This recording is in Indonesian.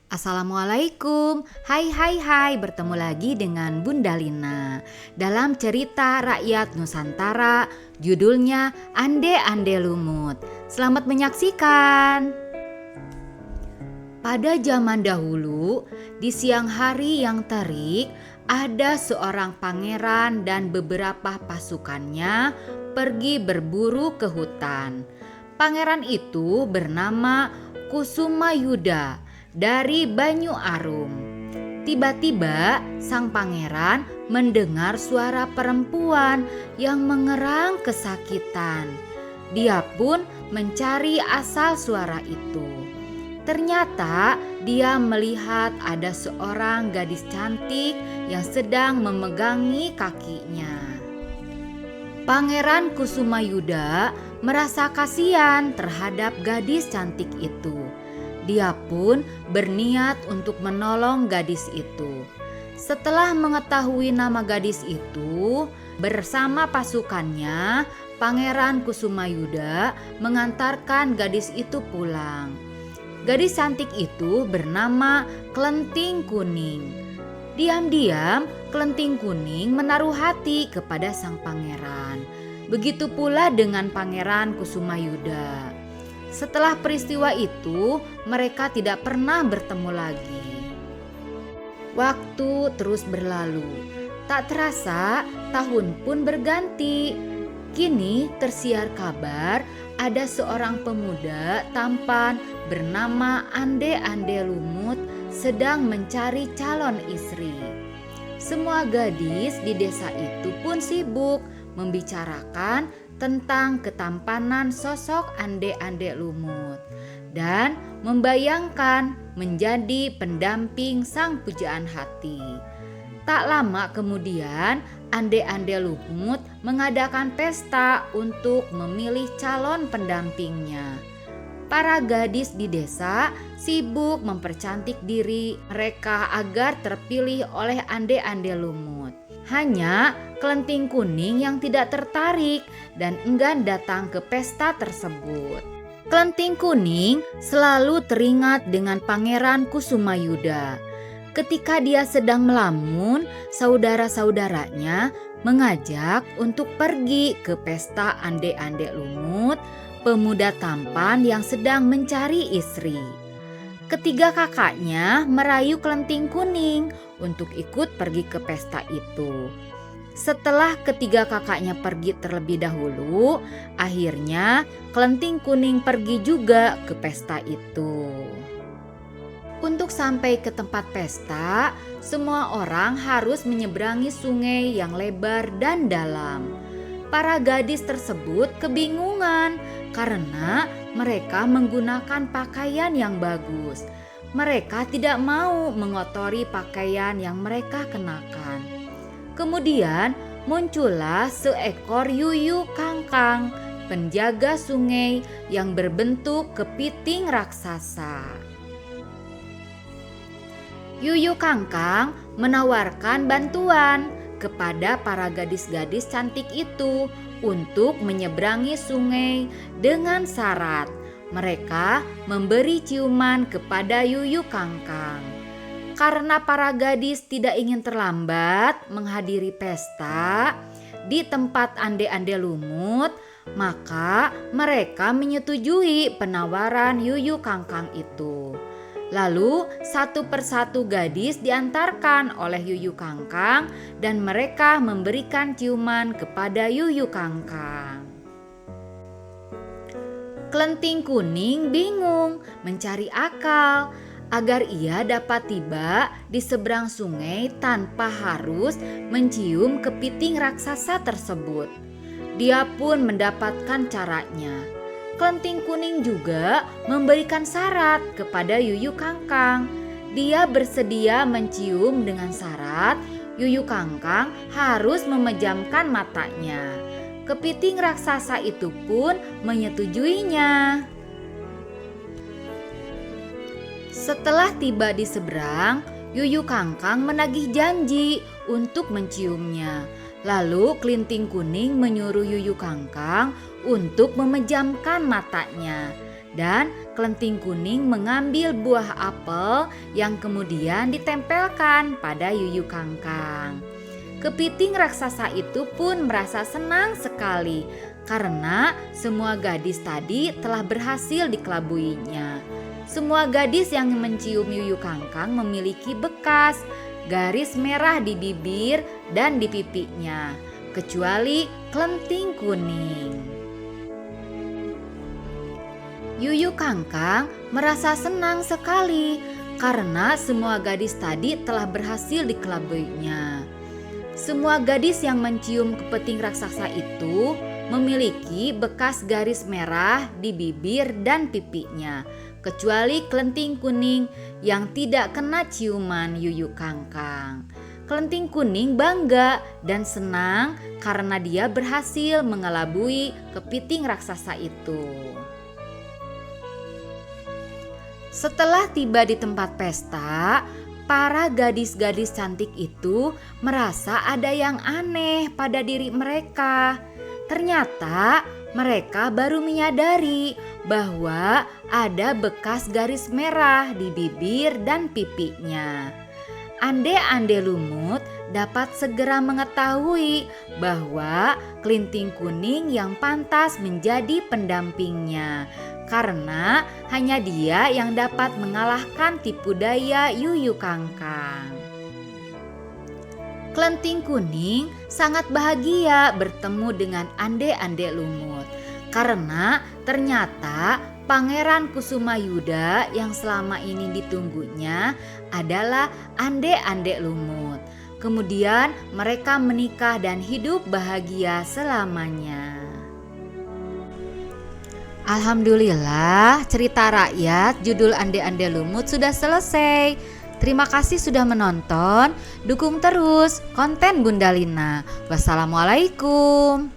Assalamualaikum, hai, bertemu lagi dengan Bunda Lina dalam cerita rakyat Nusantara, judulnya Ande-Ande Lumut. Selamat menyaksikan. Pada zaman dahulu, di siang hari yang terik, ada seorang pangeran dan beberapa pasukannya pergi berburu ke hutan. Pangeran itu bernama Kusumayuda dari Banyu Arum. Tiba-tiba sang pangeran mendengar suara perempuan yang mengerang kesakitan. Dia pun mencari asal suara itu. Ternyata dia melihat ada seorang gadis cantik yang sedang memegangi kakinya. Pangeran Kusumayuda merasa kasihan terhadap gadis cantik itu. Dia pun berniat untuk menolong gadis itu. Setelah mengetahui nama gadis itu, bersama pasukannya, Pangeran Kusumayuda mengantarkan gadis itu pulang. Gadis cantik itu bernama Klenting Kuning. Diam-diam, Klenting Kuning menaruh hati kepada sang pangeran. Begitu pula dengan Pangeran Kusumayuda. Setelah peristiwa itu, mereka tidak pernah bertemu lagi. Waktu terus berlalu. Tak terasa, tahun pun berganti. Kini tersiar kabar ada seorang pemuda tampan bernama Ande-Ande Lumut sedang mencari calon istri. Semua gadis di desa itu pun sibuk membicarakan tentang ketampanan sosok Ande-Ande Lumut dan membayangkan menjadi pendamping sang pujaan hati. Tak lama kemudian, Ande-Ande Lumut mengadakan pesta untuk memilih calon pendampingnya. Para gadis di desa sibuk mempercantik diri mereka agar terpilih oleh Ande-Ande Lumut. Hanya Klenting Kuning yang tidak tertarik dan enggan datang ke pesta tersebut. Klenting Kuning selalu teringat dengan Pangeran Kusumayuda. Ketika dia sedang melamun, saudara-saudaranya mengajak untuk pergi ke pesta Ande-Ande Lumut, pemuda tampan yang sedang mencari istri. Ketiga kakaknya merayu Klenting Kuning untuk ikut pergi ke pesta itu. Setelah ketiga kakaknya pergi terlebih dahulu, akhirnya Klenting Kuning pergi juga ke pesta itu. Untuk sampai ke tempat pesta, semua orang harus menyeberangi sungai yang lebar dan dalam. Para gadis tersebut kebingungan karena mereka menggunakan pakaian yang bagus. Mereka tidak mau mengotori pakaian yang mereka kenakan. Kemudian muncullah seekor yuyu kangkang, penjaga sungai yang berbentuk kepiting raksasa. Yuyu kangkang menawarkan bantuan kepada para gadis-gadis cantik itu untuk menyeberangi sungai dengan syarat mereka memberi ciuman kepada yuyu kangkang. Karena para gadis tidak ingin terlambat menghadiri pesta di tempat Ande-Ande Lumut, maka mereka menyetujui penawaran yuyu kangkang itu. Lalu satu persatu gadis diantarkan oleh yuyu kangkang dan mereka memberikan ciuman kepada yuyu kangkang. Klenting Kuning bingung mencari akal agar ia dapat tiba di seberang sungai tanpa harus mencium kepiting raksasa tersebut. Dia pun mendapatkan caranya. Klenting Kuning juga memberikan syarat kepada yuyu kangkang. Dia bersedia mencium dengan syarat yuyu kangkang harus memejamkan matanya. Kepiting raksasa itu pun menyetujuinya. Setelah tiba di seberang, yuyu kangkang menagih janji untuk menciumnya. Lalu Klenting Kuning menyuruh yuyu kangkang untuk memejamkan matanya. dan Kelenting Kuning mengambil buah apel yang kemudian ditempelkan pada Yuyu Kangkang. Kepiting raksasa itu pun merasa senang sekali karena semua gadis tadi telah berhasil dikelabuinya. Semua gadis yang mencium Yuyu Kangkang memiliki bekas garis merah di bibir dan di pipinya, kecuali Kelenting Kuning. Yuyu Kangkang merasa senang sekali karena semua gadis tadi telah berhasil dikelabuinya. Semua gadis yang mencium kepiting raksasa itu memiliki bekas garis merah di bibir dan pipinya, kecuali Kelenting Kuning yang tidak kena ciuman Yuyu Kangkang. Kelenting Kuning bangga dan senang karena dia berhasil mengelabui kepiting raksasa itu. Setelah tiba di tempat pesta, para gadis-gadis cantik itu merasa ada yang aneh pada diri mereka. Ternyata mereka baru menyadari bahwa ada bekas garis merah di bibir dan pipinya. Ande-ande lumut dapat segera mengetahui bahwa Kelenting Kuning yang pantas menjadi pendampingnya, karena hanya dia yang dapat mengalahkan tipu daya Yuyu Kangkang. Kelenting Kuning sangat bahagia bertemu dengan ande-ande lumut karena ternyata Pangeran Kusumayuda yang selama ini ditunggunya adalah ande-ande lumut. Kemudian mereka menikah dan hidup bahagia selamanya. Alhamdulillah, cerita rakyat judul Ande-ande Lumut sudah selesai. Terima kasih sudah menonton. Dukung terus konten Bunda Lina. Wassalamualaikum.